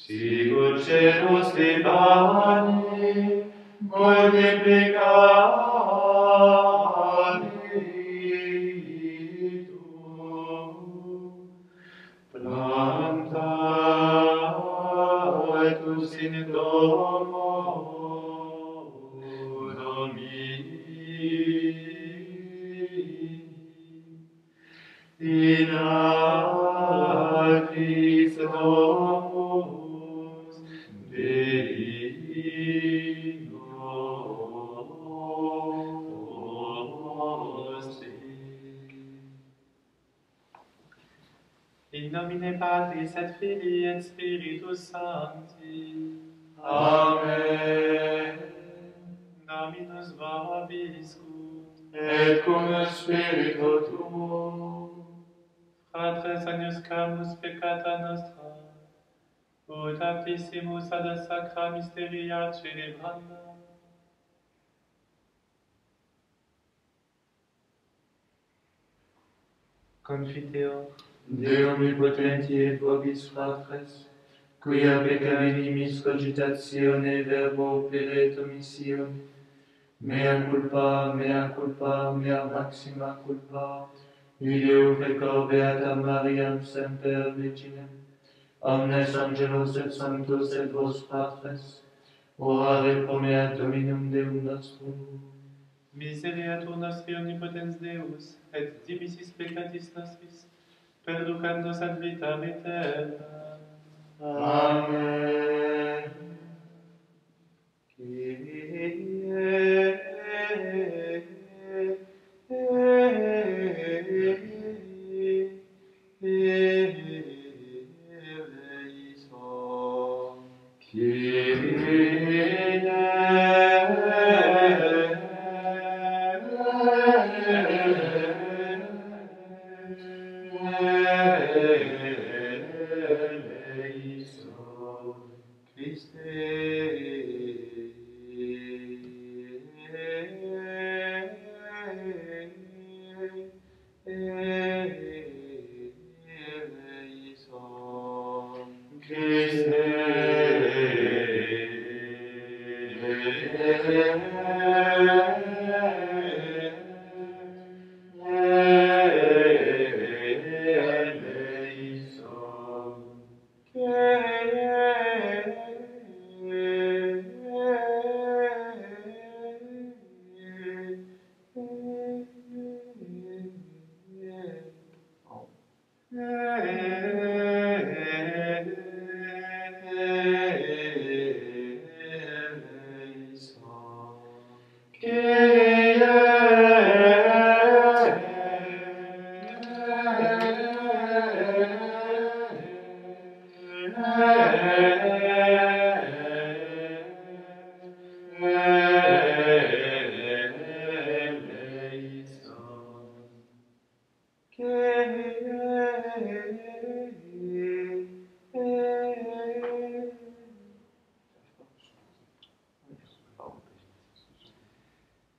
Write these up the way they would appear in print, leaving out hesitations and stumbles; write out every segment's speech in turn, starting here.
Sigur celus libani, multiplicanitur, plantaetus in domo Domini, in acris domus Dei nostri. In nomine Patris et Filii et Spiritus Sancti. Amen. Dominus vobiscum. Et cum spiritu tuo. Fratres agnoscamus peccata nostra, ut aptissimus ad sacra mysteria celebranda. Confiteor. De omnipotenti et vobis fratres, quia peccabilis cogitatione verbo opere et omissione, mea culpa, mea maxima culpa, Ideo precor beata Mariam semper Virginem, omnes angelos et sanctos et vos fratres, orare pro mea Dominum Deum nostrum. Misereatur nostri omnipotens Deus, et dimissis peccatis nostris, perducandus ad vitam aeterna. Amen.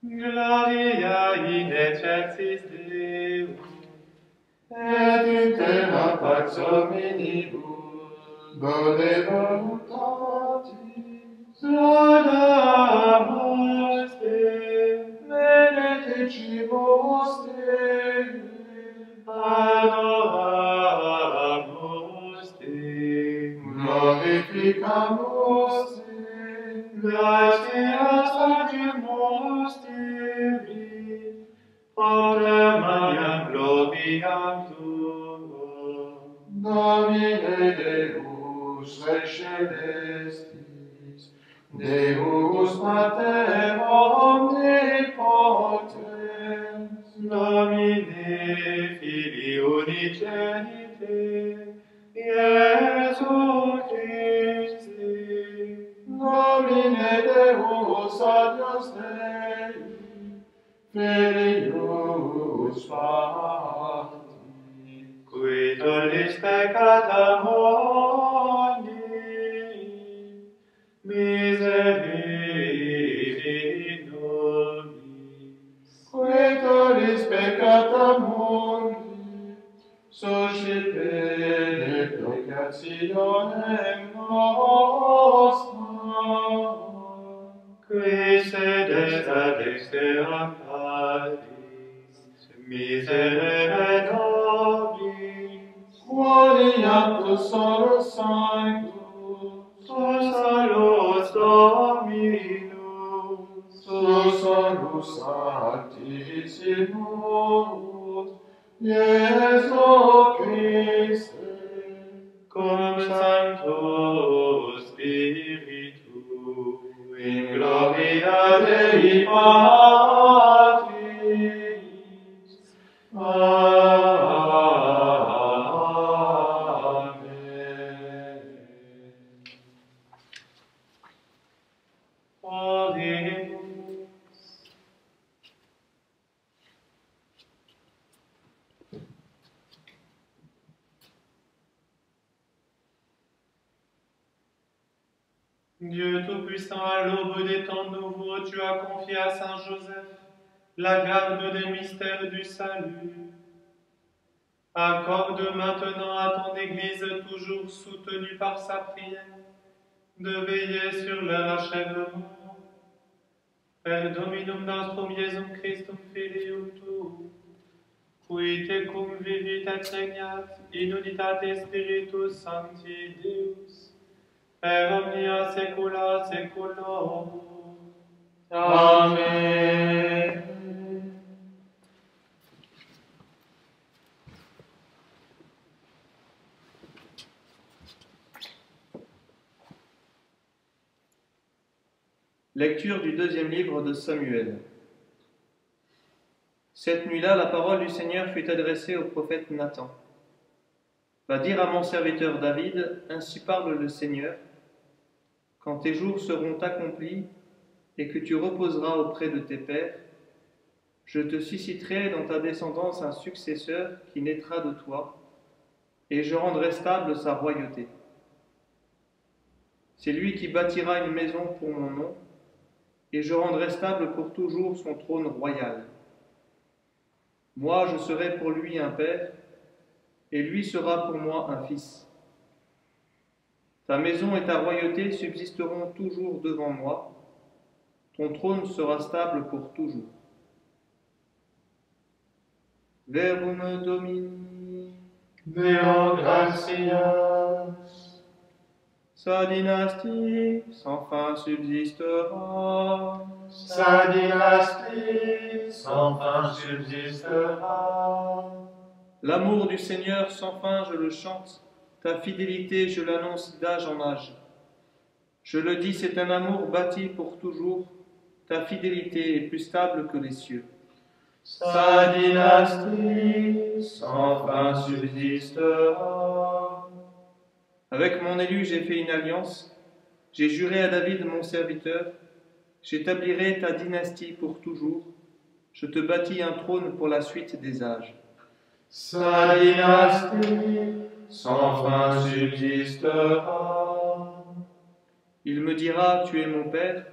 Gloria in excelsis Deo, Et in terra pax hominibus, bone voluntatis, laudamus Te, benedicimus Te, adoramus Te, glorificamus Te, gratias agimus Tibi, proclamam gloriam Tuam. Domine Deus Rex celestis, Deus Pater omnipotens, Domine Filii unigenite, Iesu Christi, Domine Deus adios Dei, Filius Pati, qui tollis peccata mundi, miserere nobis. Qui tollis peccata mundi, suscipe peccationem nostra. Qui sedes ad dexteram Patris, miserere nobis. Quoniam tu solus sanctus, Tu salus Dominus, tu solus sanctissimus, Iesu Christe, cum Sancto Spiritu, in gloria Dei Patris. Amen. Oremus. Dieu Tout-Puissant, à l'aube des temps nouveaux, tu as confié à Saint Joseph la garde des mystères du salut. Accorde maintenant à ton Église, toujours soutenue par sa prière, de veiller sur leur achèvement. Per Dominum nostrum Iesum Christum Filium Tuum, qui te cum vivit et regnat in unitate Spiritus Sancti Deus, per omnia saecula saeculorum. Amen. Lecture du deuxième livre de Samuel. Cette nuit-là, la parole du Seigneur fut adressée au prophète Nathan. Va dire à mon serviteur David, ainsi parle le Seigneur, quand tes jours seront accomplis et que tu reposeras auprès de tes pères, je te susciterai dans ta descendance un successeur qui naîtra de toi, et je rendrai stable sa royauté. C'est lui qui bâtira une maison pour mon nom, et je rendrai stable pour toujours son trône royal. Moi, je serai pour lui un père, et lui sera pour moi un fils. Ta maison et ta royauté subsisteront toujours devant moi, ton trône sera stable pour toujours. Verbum Domini. Deo gratias. Sa dynastie sans fin subsistera. Sa dynastie sans fin subsistera. L'amour du Seigneur sans fin, je le chante. Ta fidélité, je l'annonce d'âge en âge. Je le dis, c'est un amour bâti pour toujours. Ta fidélité est plus stable que les cieux. Sa dynastie sans fin subsistera. Avec mon élu, j'ai fait une alliance. J'ai juré à David, mon serviteur. J'établirai ta dynastie pour toujours. Je te bâtis un trône pour la suite des âges. Sa dynastie sans fin subsistera. Il me dira, tu es mon Père,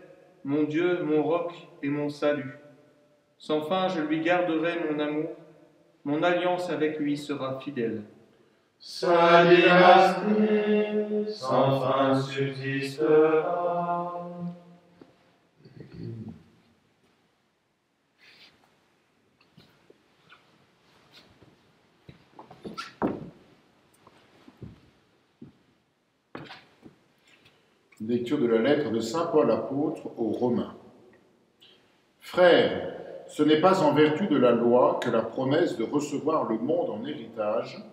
mon Dieu, mon roc et mon salut. Sans fin, je lui garderai mon amour. Mon alliance avec lui sera fidèle. Sa dynastie sans fin subsistera. Lecture de la lettre de saint Paul apôtre aux Romains. Frères, ce n'est pas en vertu de la loi que la promesse de recevoir le monde en héritage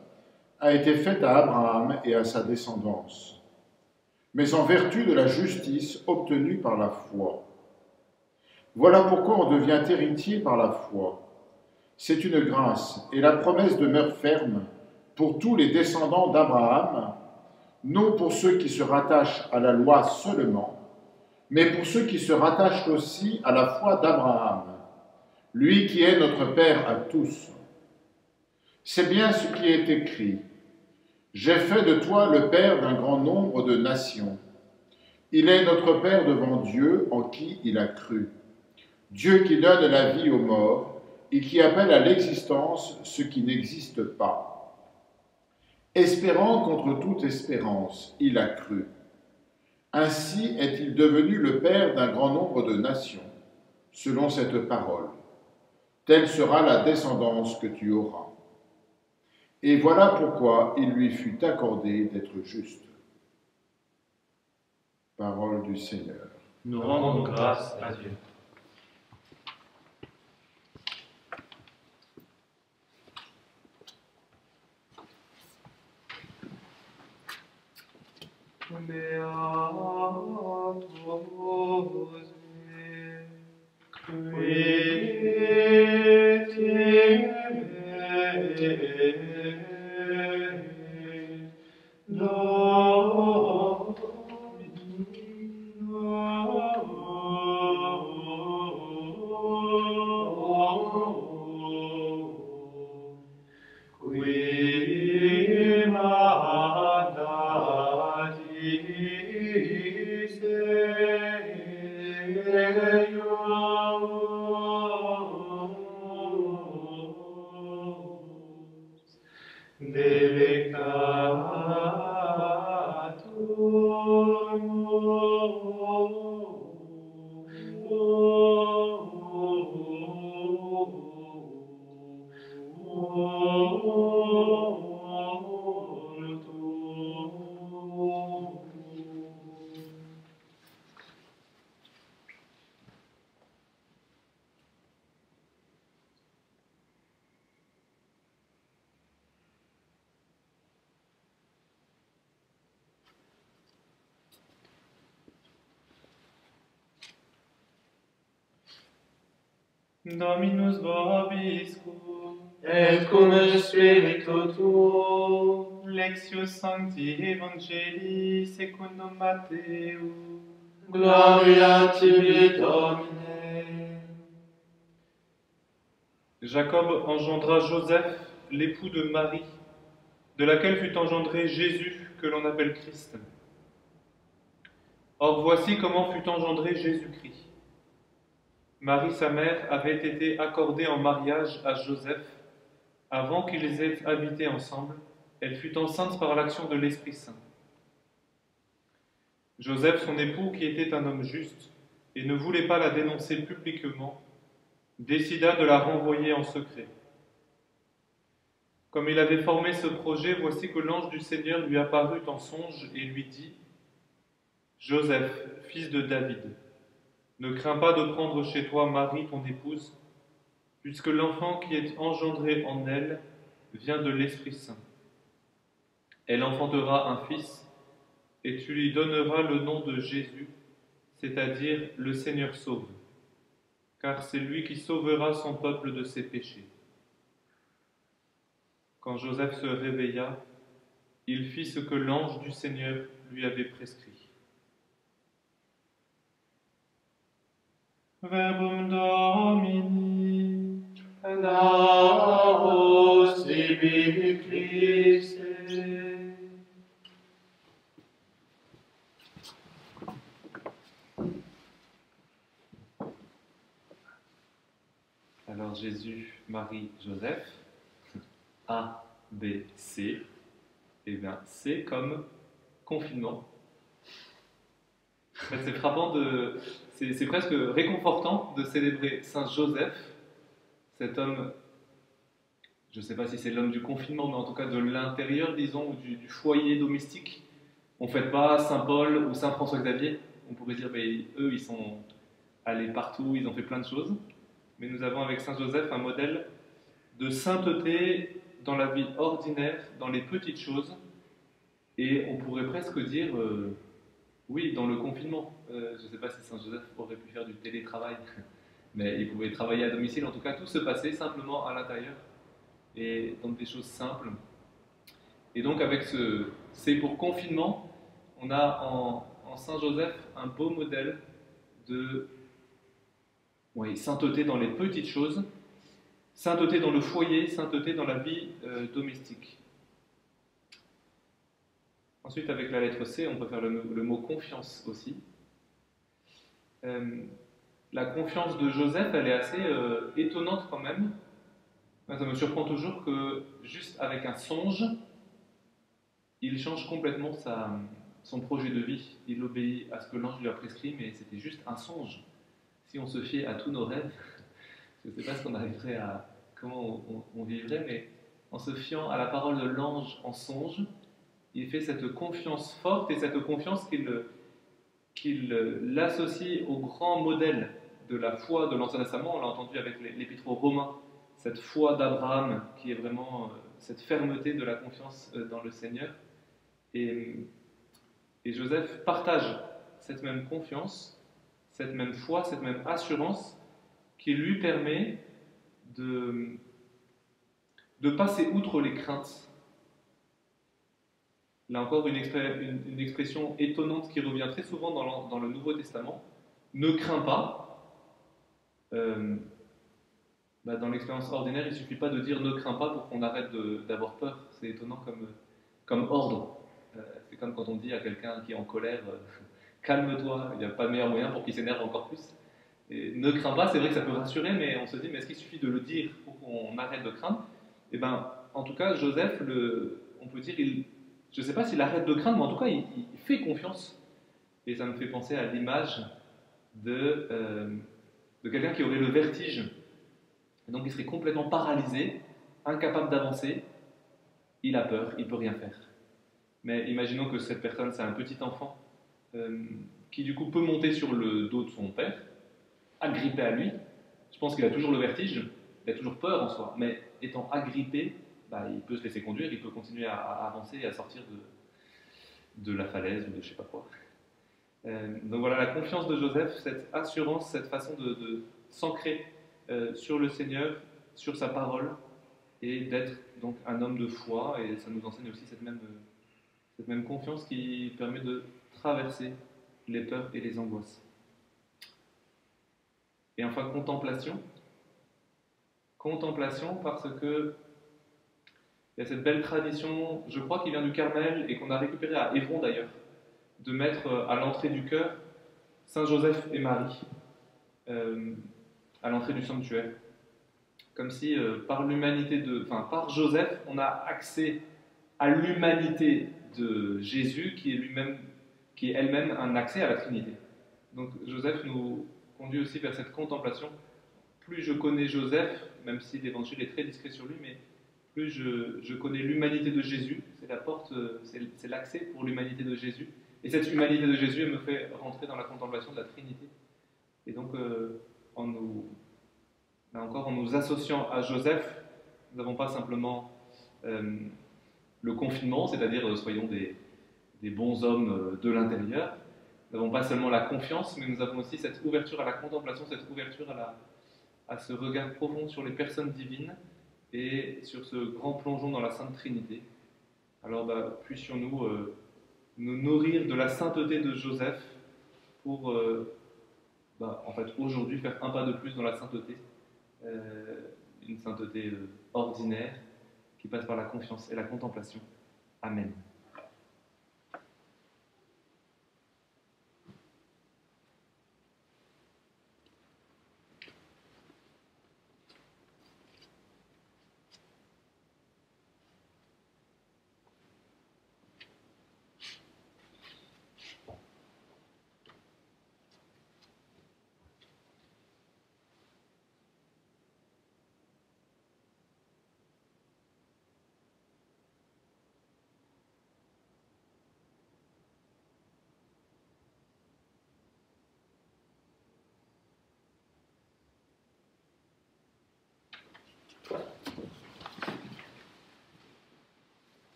a été faite à Abraham et à sa descendance, mais en vertu de la justice obtenue par la foi. Voilà pourquoi on devient héritier par la foi. C'est une grâce, et la promesse demeure ferme pour tous les descendants d'Abraham, non pour ceux qui se rattachent à la loi seulement, mais pour ceux qui se rattachent aussi à la foi d'Abraham, lui qui est notre Père à tous. C'est bien ce qui est écrit. J'ai fait de toi le père d'un grand nombre de nations. Il est notre Père devant Dieu en qui il a cru. Dieu qui donne la vie aux morts et qui appelle à l'existence ce qui n'existe pas. Espérant contre toute espérance, il a cru. Ainsi est-il devenu le Père d'un grand nombre de nations, selon cette parole. Telle sera la descendance que tu auras. Et voilà pourquoi il lui fut accordé d'être juste. Parole du Seigneur. Nous rendons grâce à Dieu. Dominus vobiscum, Et cum spiritu tuo, Lectio Sancti Evangelii secundum Matteum. gloria tibi Domine. Jacob engendra Joseph, l'époux de Marie, de laquelle fut engendré Jésus, que l'on appelle Christ. Or voici comment fut engendré Jésus-Christ. Marie, sa mère, avait été accordée en mariage à Joseph. Avant qu'ils aient habité ensemble, elle fut enceinte par l'action de l'Esprit Saint. Joseph, son époux, qui était un homme juste et ne voulait pas la dénoncer publiquement, décida de la renvoyer en secret. Comme il avait formé ce projet, voici que l'ange du Seigneur lui apparut en songe et lui dit : « Joseph, fils de David, ne crains pas de prendre chez toi Marie, ton épouse, puisque l'enfant qui est engendré en elle vient de l'Esprit Saint. Elle enfantera un fils, et tu lui donneras le nom de Jésus, c'est-à-dire le Seigneur sauve, car c'est lui qui sauvera son peuple de ses péchés. » Quand Joseph se réveilla, il fit ce que l'ange du Seigneur lui avait prescrit. Verbum Domini, Naos tibi Christe. Alors Jésus, Marie, Joseph, A, B, C. Et bien, C comme confinement. C'est frappant c'est presque réconfortant de célébrer Saint Joseph, cet homme, je ne sais pas si c'est l'homme du confinement, mais en tout cas de l'intérieur, disons, ou du foyer domestique. On ne fête pas Saint Paul ou Saint François-Xavier. On pourrait dire, mais eux, ils sont allés partout, ils ont fait plein de choses. Mais nous avons avec Saint Joseph un modèle de sainteté dans la vie ordinaire, dans les petites choses, et on pourrait presque dire, oui, dans le confinement. Je ne sais pas si Saint Joseph aurait pu faire du télétravail, mais il pouvait travailler à domicile. En tout cas, tout se passait simplement à l'intérieur, et dans des choses simples. Et donc, avec ce c'est pour confinement, on a en Saint Joseph un beau modèle de sainteté dans les petites choses, Sainteté dans le foyer, sainteté dans la vie domestique. Ensuite, avec la lettre C, on peut faire le mot confiance aussi. La confiance de Joseph, elle est assez étonnante quand même. Ça me surprend toujours que, juste avec un songe, il change complètement son projet de vie. Il obéit à ce que l'ange lui a prescrit, mais c'était juste un songe. Si on se fiait à tous nos rêves, je ne sais pas ce qu'on arriverait à, comment on vivrait, mais en se fiant à la parole de l'ange en songe, il fait cette confiance forte et cette confiance qu'il l'associe au grand modèle de la foi de l'Ancien Testament. On l'a entendu avec l'Épître aux Romains, cette foi d'Abraham qui est vraiment cette fermeté de la confiance dans le Seigneur. Et Joseph partage cette même confiance, cette même foi, cette même assurance qui lui permet de passer outre les craintes. Là encore, une expression étonnante qui revient très souvent dans le Nouveau Testament. Ne crains pas. Dans l'expérience ordinaire, il ne suffit pas de dire ne crains pas pour qu'on arrête d'avoir peur. C'est étonnant comme ordre. C'est comme quand on dit à quelqu'un qui est en colère calme-toi, il n'y a pas de meilleur moyen pour qu'il s'énerve encore plus. Et ne crains pas, c'est vrai que ça peut rassurer, mais on se dit mais est-ce qu'il suffit de le dire pour qu'on arrête de craindre? Eh bien, en tout cas, Joseph, on peut dire, je ne sais pas s'il arrête de craindre, mais en tout cas, il fait confiance. Et ça me fait penser à l'image de quelqu'un qui aurait le vertige. Et donc, il serait complètement paralysé, incapable d'avancer. Il a peur, il ne peut rien faire. Mais imaginons que cette personne, c'est un petit enfant qui, du coup, peut monter sur le dos de son père, agrippé à lui. Je pense qu'il a toujours le vertige, il a toujours peur en soi, mais étant agrippé, il peut se laisser conduire, il peut continuer à avancer et à sortir de la falaise ou de je sais pas quoi. Donc voilà, la confiance de Joseph, cette assurance, cette façon de s'ancrer sur le Seigneur, sur sa parole, et d'être donc un homme de foi, et ça nous enseigne aussi cette même confiance qui permet de traverser les peurs et les angoisses. Et enfin, contemplation. Contemplation parce que il y a cette belle tradition, je crois qu'il vient du Carmel et qu'on a récupéré à Évron d'ailleurs, de mettre à l'entrée du chœur Saint Joseph et Marie, à l'entrée du sanctuaire. Comme si par Joseph, on a accès à l'humanité de Jésus qui est elle-même un accès à la Trinité. Donc Joseph nous conduit aussi vers cette contemplation. Plus je connais Joseph, même si l'Évangile est très discret sur lui, mais plus je connais l'humanité de Jésus, c'est la porte, c'est l'accès pour l'humanité de Jésus. Et cette humanité de Jésus, elle me fait rentrer dans la contemplation de la Trinité. Et donc, en nous associant à Joseph, nous n'avons pas simplement le confinement, c'est-à-dire soyons des bons hommes de l'intérieur. Nous n'avons pas seulement la confiance, mais nous avons aussi cette ouverture à la contemplation, cette ouverture à ce regard profond sur les personnes divines et sur ce grand plongeon dans la Sainte Trinité. Alors puissions-nous nous nourrir de la sainteté de Joseph pour aujourd'hui faire un pas de plus dans la sainteté, une sainteté ordinaire qui passe par la confiance et la contemplation. Amen.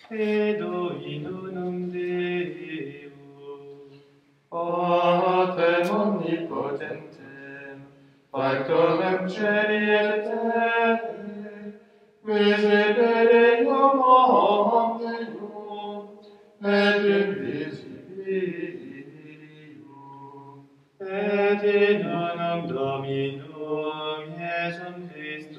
Credo in unum Deum, Pater omnipotentem, Factorem celi et terrae, visibilium omnium, et invisibilium, et in unum Dominum Iesum Christum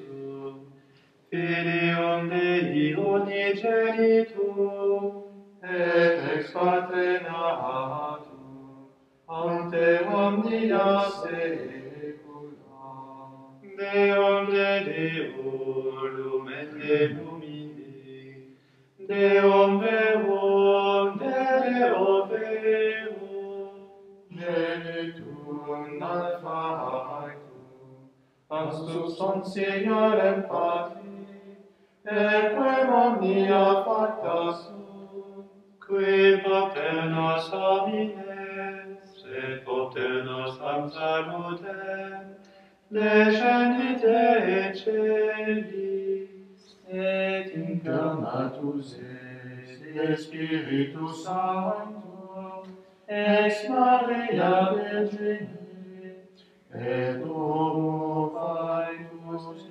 unigenitum, et ex parte natum, ante omnia saecula. Deum de Deum et de lumini, Deum verum de Deo verum, Genitum non factum, ad substantialem Patri, equem omnia facta sunt, qui paternos homines, et paternos am salutem, descendite et celis, et incarnatus est Spiritus Sancto, ex Maria Virgine, et homo faetus est.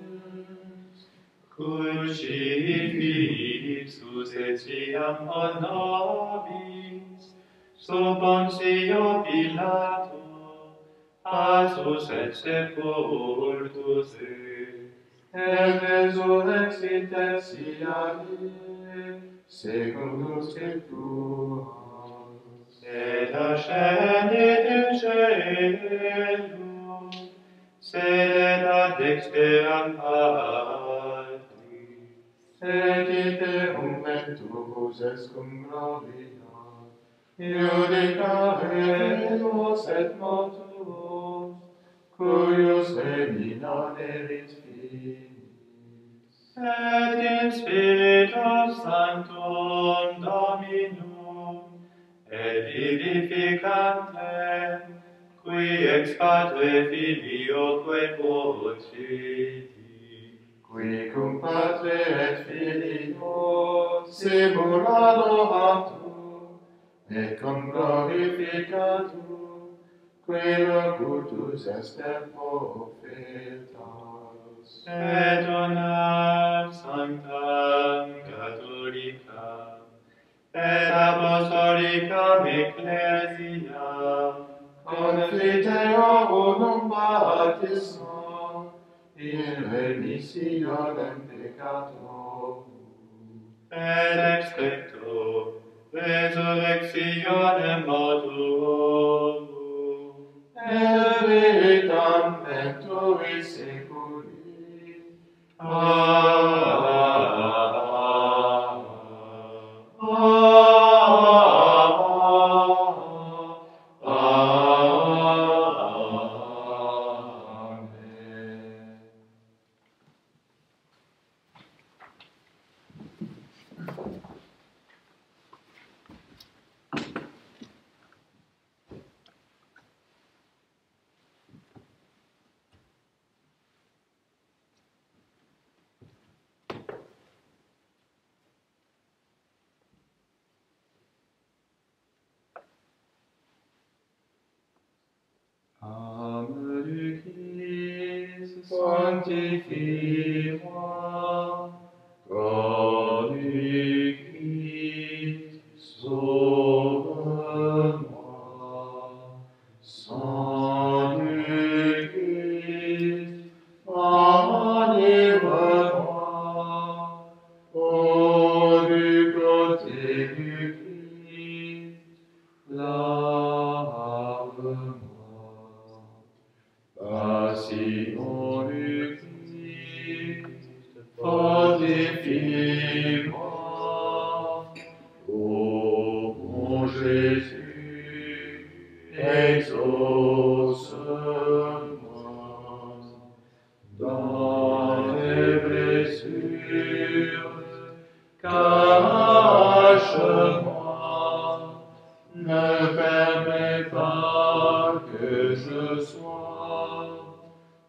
crucifixus etiam ad nobis, sub Pontio Pilato, passus et sepultus est. Et resurrexit tertiarie, secundum Scripturas. Et ascendit in caelum, sedet ad dexteram Patris. Et iterum venturibus est cum gloria, iudicare vos et mortuos, cuius veni non erit finis. Et in Spiritum Sanctum Dominum, et vivificantem, qui ex Patre Filioque procedit, Qui cum Patre et Filio simuladoratur, et cum glorificatur, qui locutus est per profetas. et unam sanctam catholicam, et apostolicam ecclesiam, Confiteo unum baptismo, in remissionem peccatorum, et expecto resurrectionem mortuorum, et vitam venturi seculi. Amen. Âme du Christ, Sanctifie-moi, corps du Christ, sauve-moi, sang du Christ, enivre-moi, eau du côté du Christ, lave-moi. Passion du Christ, fortifie-moi. Ô mon Jésus, exauce-moi. Dans tes blessures, cache-moi. Ne permets pas que je sois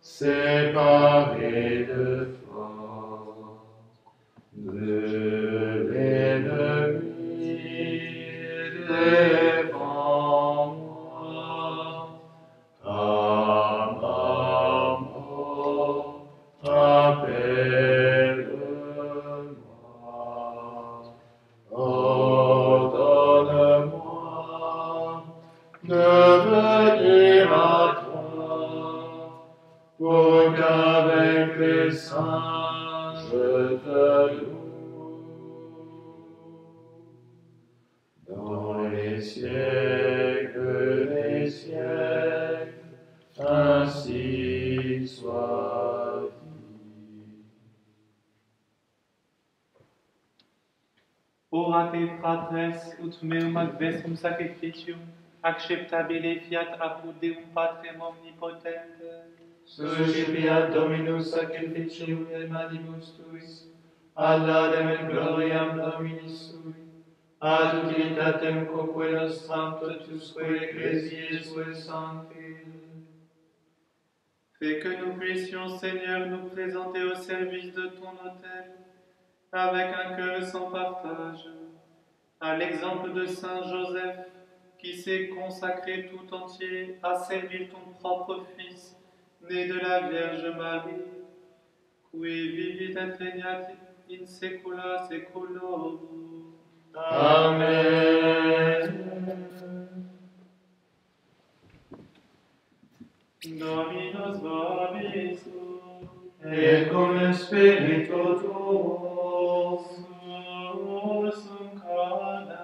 séparé de toi, de l'ennemi, défends-moi, à ma mort, appelle-moi, ordonne-moi de venir à toi, pour qu'avec les saints je te loue. Ainsi soit dit. Orate fratres ut meum adversum sacrificium, acceptabile fiat apud Deum Patrem omnipotente. Suscipiat Dominus sacrificium et manibus tuis, ad laudem et gloriam Domini sui, ad utilitatem quoque nostram totusque ecclesiae sue sancti. Fais que nous puissions, Seigneur, nous présenter au service de ton autel, avec un cœur sans partage, à l'exemple de Saint Joseph, qui s'est consacré tout entier à servir ton propre Fils, né de la Vierge Marie, qui vivit et regnat in saecula saeculorum. Amen. Dominus vobiscum, Et cum spiritu tuo, sursum corda,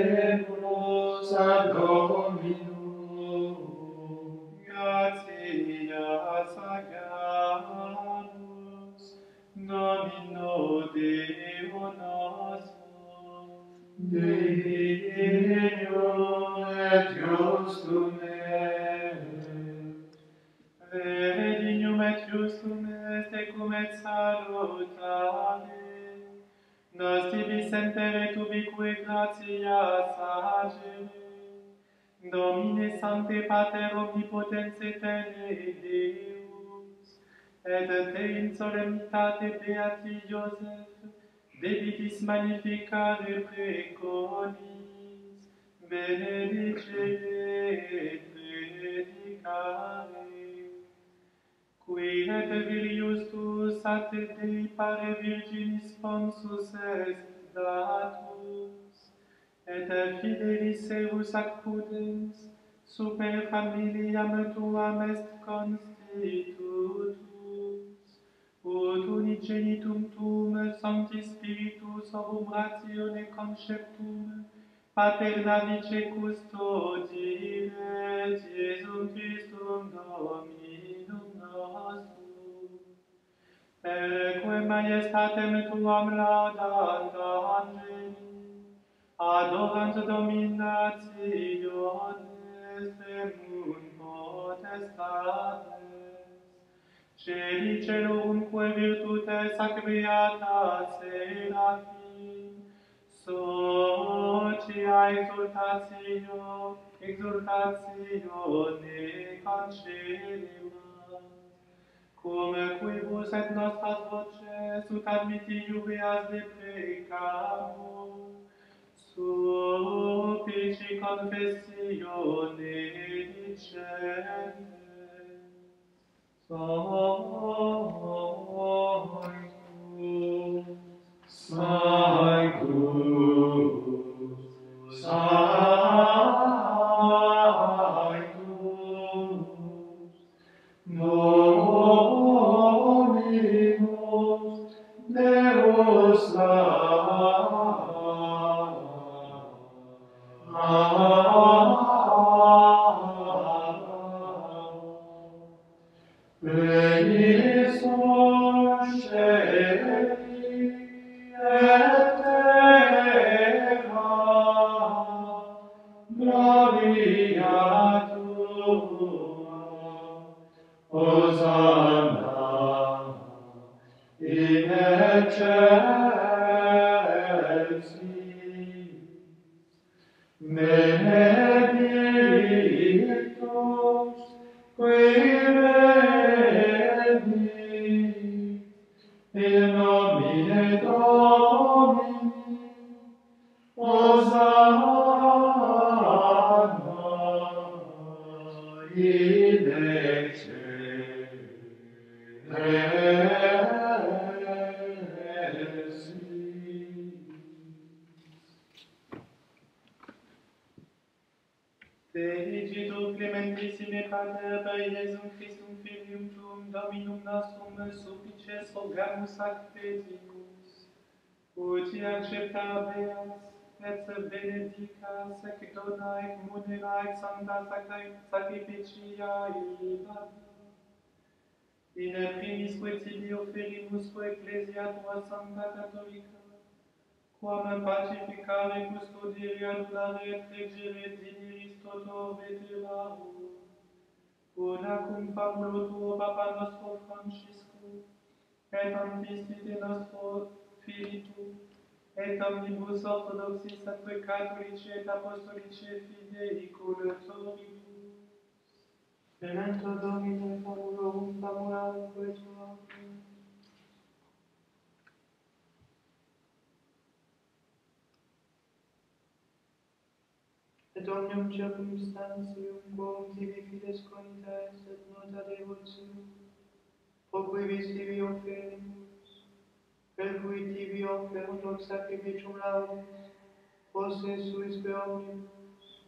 ademus ad Dominum. gratias agamus, Domino Deo nostro, Dignum et justum est. vere dignum et justum est ecum et salutare, nos tibi semper et ubique gratias agere, Domine Sancte Pater Omnipotens Eterne Deus, et te in solemnitate beati Joseph, debitis magnificare preconis, benedicere et predicare, qui et vilius tuus a te Dei pare Virginis sponsus est datus, et fidelis eius ac pudens, super familiam tuam est constitutus, ut unigenitum tuum Sancti Spiritus obum ratione conceptum, paternavice custodire, Iesum Christum Dominum nostrum, perque majestatem tuam laudant angeli, adorant dominationes emun potestates, celi celumque virtutes ac beata serafim, socia exultatione concelebat, cum quibus et nostras voces ut admitti iubeas deprecamur, supplici confessione dicentes. Sanctus, Sanctus, Dominus Deus Regis celi et terra, gloria tua, Hosanna in excelsis, benedictus qui venit in nomine Domini, Hosanna in excelsis. Te igitur clementissime Pater per Iesum Christum Filium Tuum Dominum nostrum supplices rogamus ac petimus, ut acceptabeas et benedica sec dona et munera et sancta sacrificia iba. In primisque tibi oferimusque ecclesia tua sancta catholica, quam pacificare, custodire, adulare et reggere diniris toto veterarum, una cum famulo tuo Papa nostro Francisco, et anticite nostro Filitu, et omnibus orthodoxis sacri catholici et apostolici fidei colatoribus. Memento Domini famulorum famularum tuarum. Et omnium circumstantium quorum tibi fides conita est et nota devotium, pro quivis tibi oferimus, per cui tibi oferunt hoc sacrificium laudis, posse suis per omnibus,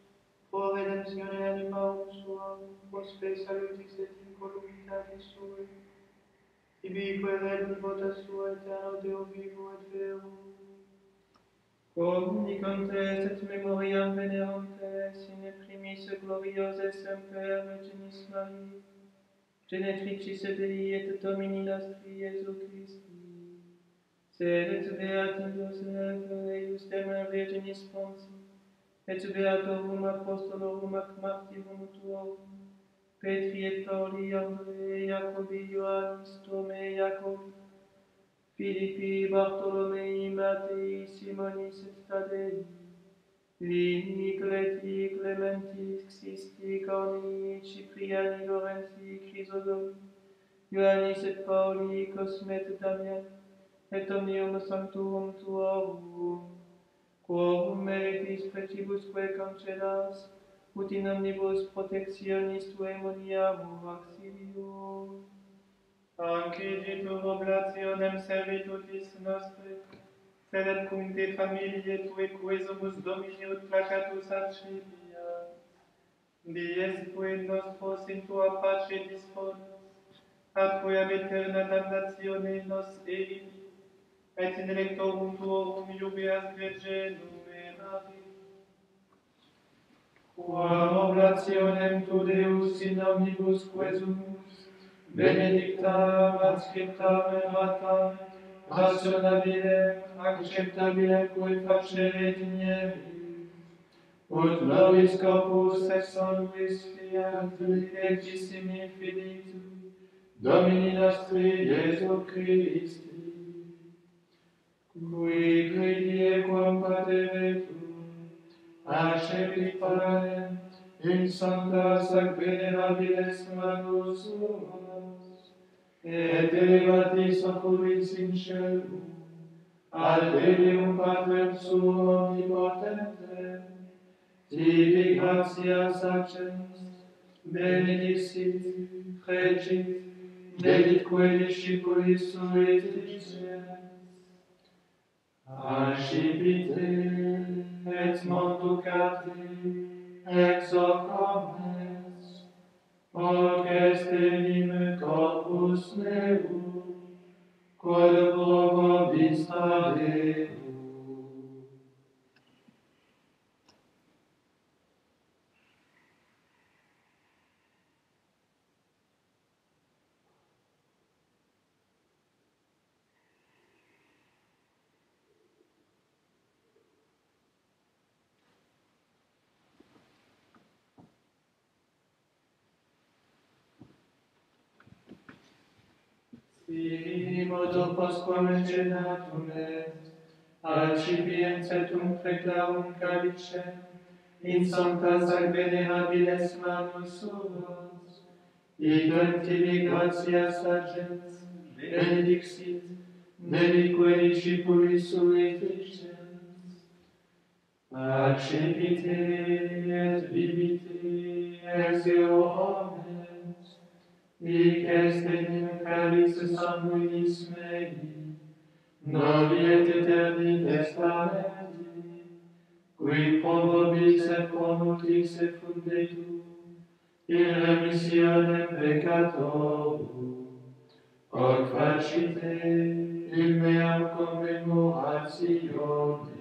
pro redemptione animarum suam, pro spe salutis et incolumitatis sui, tibi queredunt vota sua eterno Deo vivo et vero. Communicantes et memoriam venerantes in primis gloriose semper Virginis Maria, genetricis Dei et Domini nostri Iesu Christi, sed et beatum Joseph eius Dema Virginis Ponti, et beatorum apostolorum ac martyrum tuorum, Petri et Pauli, Andrei, Jacobi, Ioannis, Tome, Jacobi, Philippi, Bartolomei, Mattei, Simonis et Tadei, Lini, Cleti, Clementi, Xisti, Cornii, Cipriani, Laurenti, Chrysodomi, Ioannis et Pauli, Cosme et Damian, et omnium sanctuum tuorum, quorum meritis precibusque cancellas, ut in omnibus protectionis tuae moniamur auxilio. Anciditur oblationem servitutis nostri, sed et cum te familiae tue quesumus Domini ut placatus arcipiat. Diesque nostros in tua pace disponas, atque ab eterna damnatione nos eviti, et in electorum tuorum iubeas Virge numerari. Quam oblationem tu Deus in omnibus quesumus, benedictam, adscriptam, erratam, rationabilem, acceptabilem cui facere digneris, ut nobis corpus et sanguis fiat directissimi Filii Tui, Domini nostri Iesu Christi, qui credi equam Patere Tuum, acceptit parent, in sanctas ac venerabiles manus suas, et elevatis oculis in cielo, ad Deum Patrem suum omnipotentem, tibi gratias accens, benedicit, fregit, deditque discipulis sui dicens, Ascipite et monducate, ex hoc omnes, hoc est enim corpus meum, quod pro vobis tradeo. Si modo postquam cenatum est, accipiens etum preclarum calicem, in sanctas ac venerabiles manus suas, idem tibi gratias agens, benedixit, dedique discipulis sui dicens, accepite et vivite ex eo homines, hic est enim calice sanguinis mei, novi et eterni testamenti, qui pro vobis et pro multis effundetur, in remissionem peccatorum, hoc facite in meam commemorationem.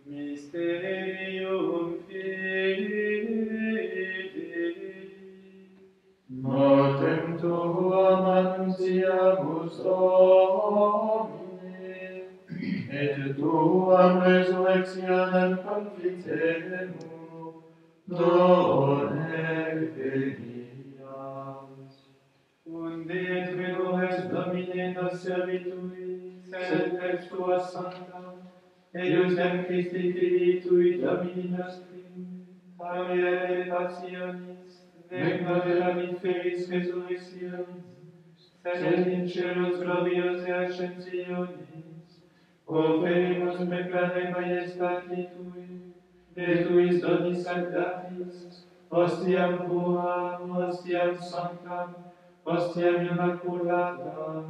Mysterium Filii. Mortem tuam annunciamus Domine, et tuam resurrectionem confitemur, donec venias. Unde et venores Domine nos servitui, sed ex tua sancta, eiusdem Christi Filii tui Domini nostri, carriere passionis, nec nobis feris resurrectionis, sed in celos gloriose ascensionis, conferimus preclare maiestati tui, de tuis donis sanctatis, hostiam puram, hostiam sanctam, hostiam immaculatam,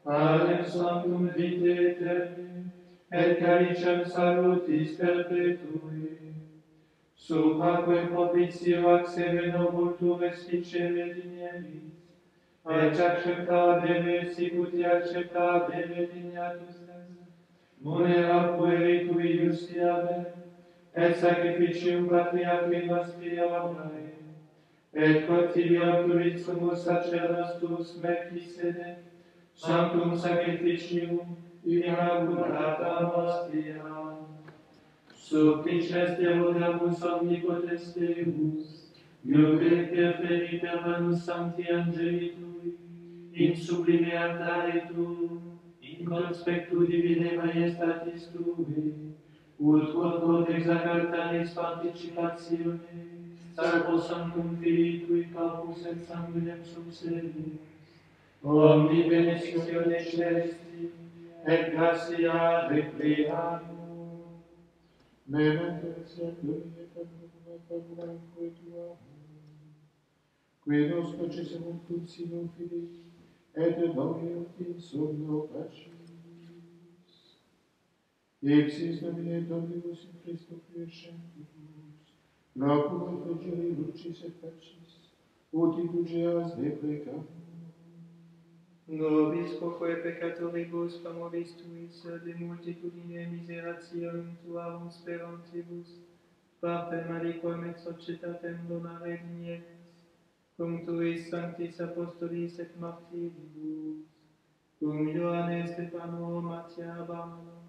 parem sanctum vitae aeterni, et calicem salutis perpetui. Supraque propitio accere novultur respicere dinieris, et acceptabile sicuti acceptabile dignatus est, munera pueritui justiabe, et sacrificium patriarchi nostri orae, et quotidiam tuit sumus sacerdotus Melchisedec, sanctum sacrificium, immaculatam hostiam. Supplices devotamus omnipotens Deus, iuque perferi per manus sancti angeli tui, in sublime altare tuum, in conspectu divine maiestatis tui, ut quod codex exaltaris participationes, sacro sanctum Filii tui corpus et sanguinem subservis, omni benedictione celesti, et gratia requiamus. Memento Domine fabulam tua, qui nos processerunt cum sino Filii, et Dominum in somno pacis. Ipsis Domine Dominus in Christo quiescentus, locum refugere lucis et pacis, ut induceas deprecamus. Nobis quoque peccatoribus famoris tuis de multitudine miserationem tuarum sperantibus, partem aliquam et societatem donare dinieris, cum tuis sanctis apostolis et martiribus, cum Ioanne Stefano, Mattia Barnaba,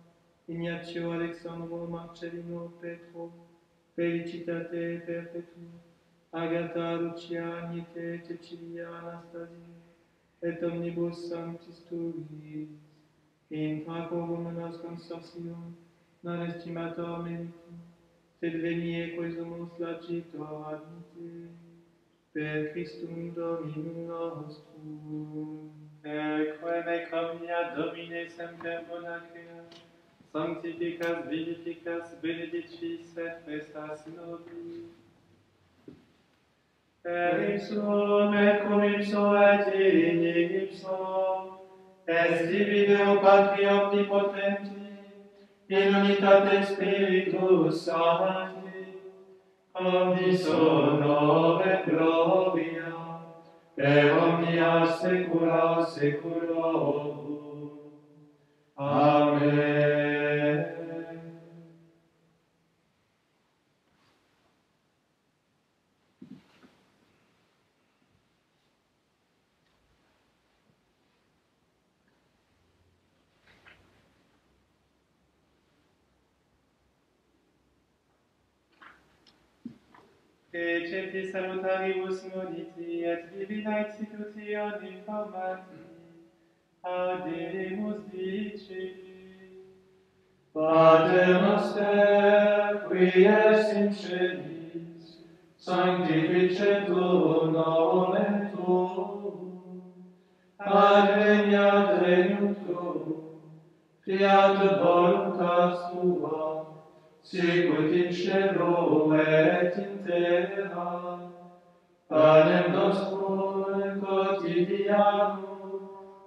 Ignatio Alexandro, Marcellino, Petro, Felicitate Perpetua, Agatha, Lucia, Agnete, Cecilia, Anastasia, et omnibus sanctis tuis, in facorum nos consortium, non estimator meritum, sed venie quae sumus lacitor admite, per Christum Dominum nostrum. Quem ec omnia Domine semper bona crea, sanctificas, vivificas, benedicis et restas nobis. Per ipsum et cum ipsum et in ipsum, est Deo Patri omnipotenti, in unitate Spiritus Sancti, omnis honor et gloria, per omnia saecula saeculorum. Amen. Eccepti salutaribus moniti et divina institutione formati, audemus dicere. Pater noster, qui es in celis, sanctificetur nomen tuum, adveniat regnum tuum, fiat voluntas tua, sicut in cielo et in terra. Panem nostrum quotidianum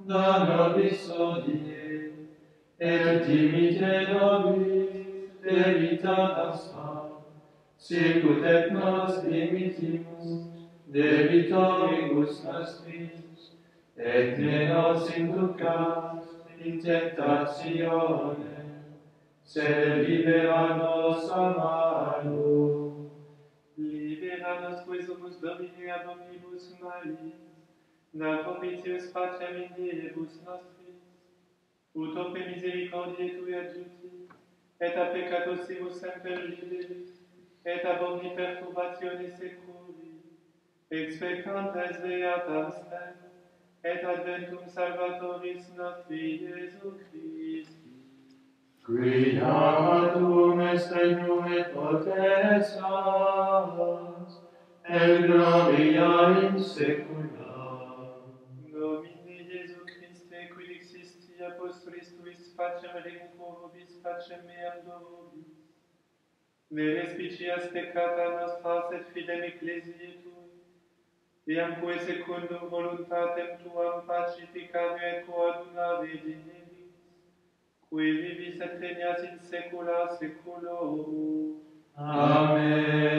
da nobis hodie, et dimite nobis debita nostra, sicut et nos dimitimus debitoribus nostris, et ne nos inducas in tentationem, sed libera-nos a malo. Libera-nos quoesumus Domine ad omnibus malis, da propitius Patrem in diebus nostris, ut ope misericordiae Tui adjuti, et a peccatosibus semper liberis, et ab omni perturbatione seculi, expectantes beatas Te, et adventum Salvatoris nostri Iesu Christi. Creatum est regnum et potestas, et gloria in saecula. Domine Iesu Christe, qui dixisti apostolis Tuis pacem regum vobis, pacem meam do vobis. Ne respicias peccata nostra, sed fidem ecclesiae Tui, iamque secundum voluntatem Tuam pacificare et coadunare dignibus, qui vivis et regnas in saecula saeculorum. Amen.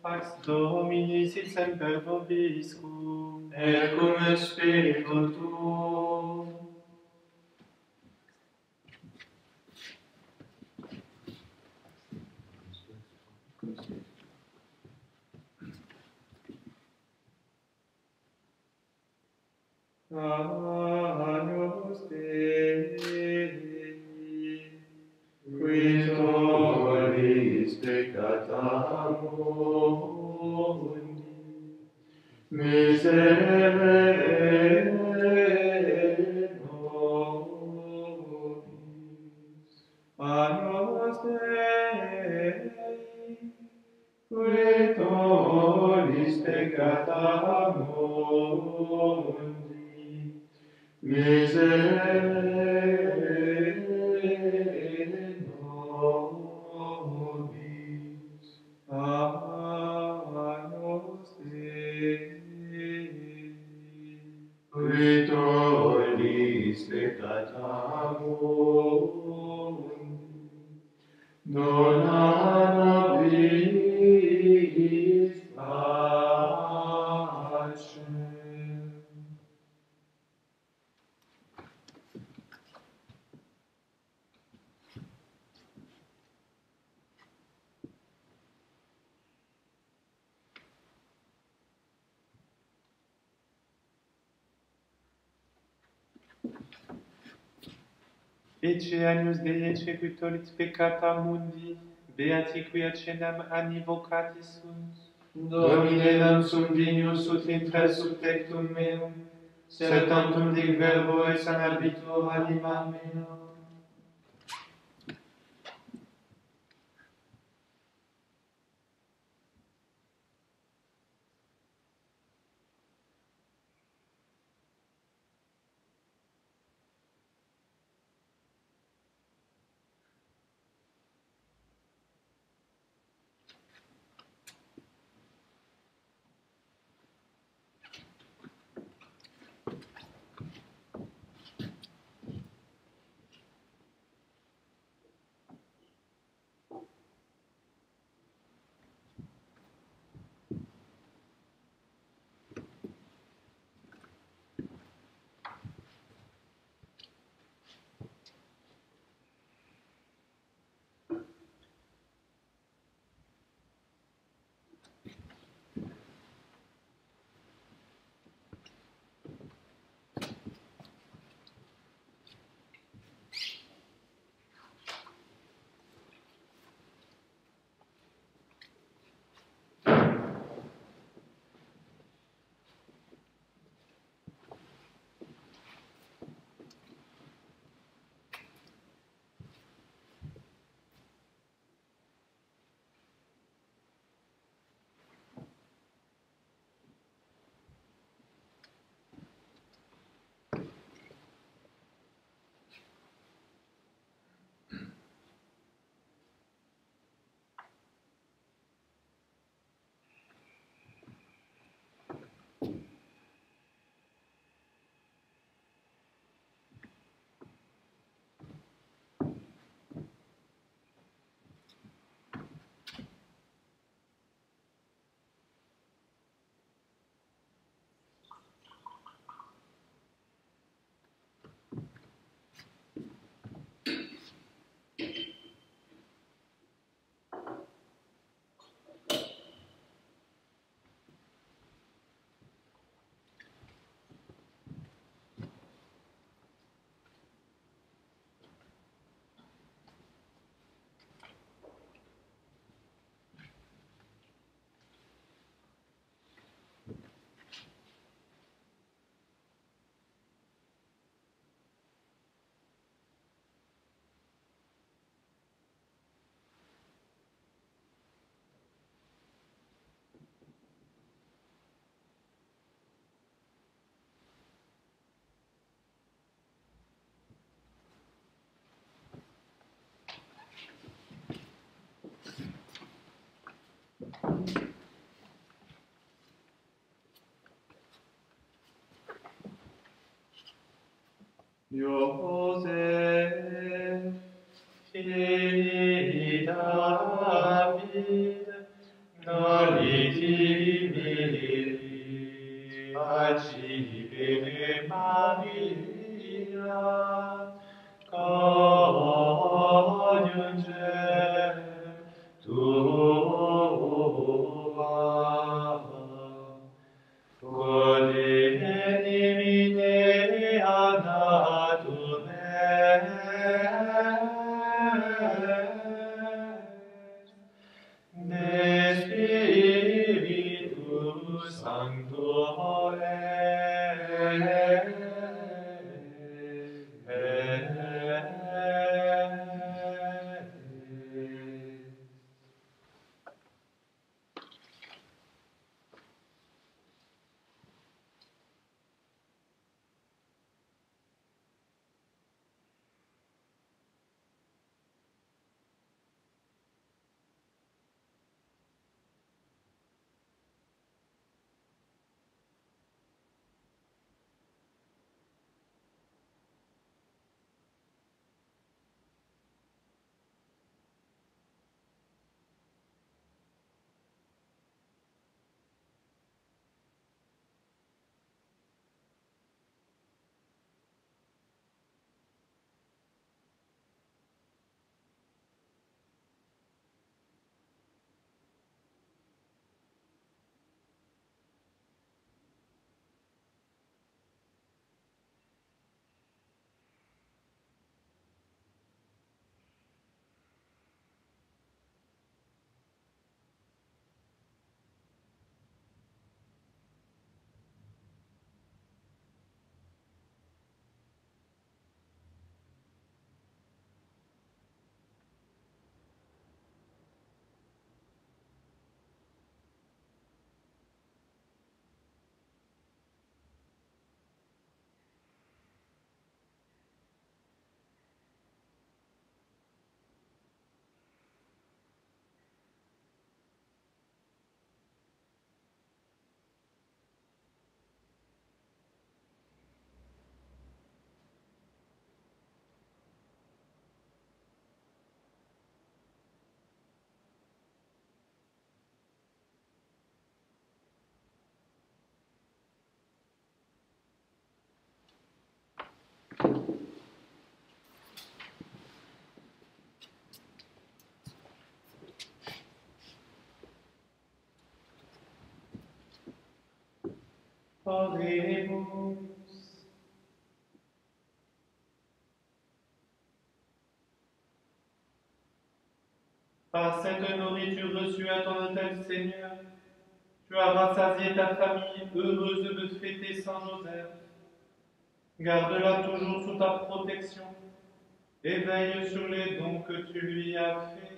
Pax Domini sit semper vobiscum. Et cum spiritu tuo. Agnus Dei, Qui tollis peccata mundi, miserere nobis. Agnus Dei, Qui tollis peccata mundi, miserere nobis. Agnus Dei. Qui tollis peccata mundi, dona nobis pacem. Ecce agnus Dei, ecce qui tollit peccata mundi, beati qui acenam anni vocati sunt. Domine nam sum dignus ut intres sub tectum meum, sed tantum dic verbo et sanabitur animam meam. Joseph, figli David, noliti timidi, agibile Maria, coniugem tua. Quod elimine anatum est, de Spiritus Sancto Oremus. Par cette nourriture reçue à ton autel, Seigneur, tu as rassasié ta famille, heureuse de fêter Saint Joseph. Garde-la toujours sous ta protection et veille sur les dons que tu lui as faits.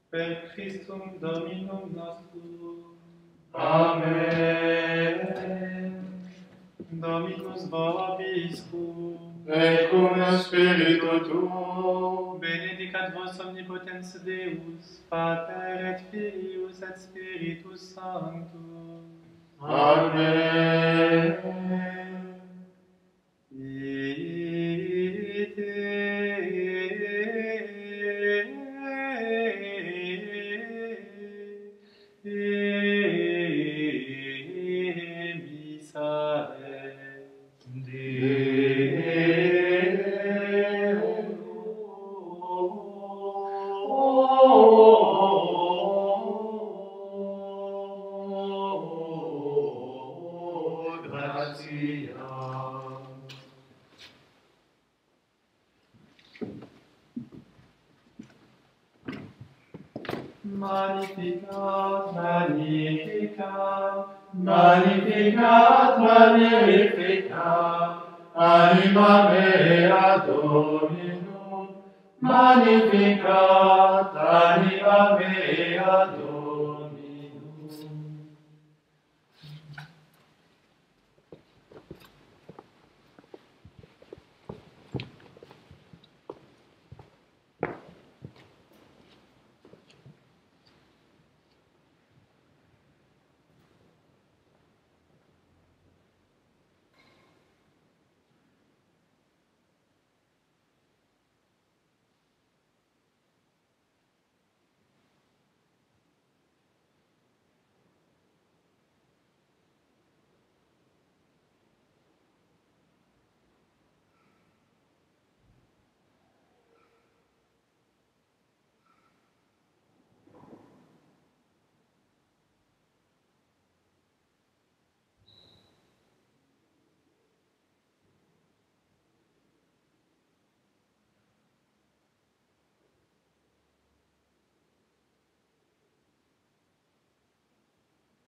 Per Christum Dominum nostrum. Amen. Dominus vobiscum. Et cum spiritu tuo. Benedicat vos omnipotens Deus, Pater et Filius et Spiritus Sanctus. Amen. Magnificat, magnificat, Magnificat, magnificat, anima mea Dominum. Magnificat, anima mea Dominum.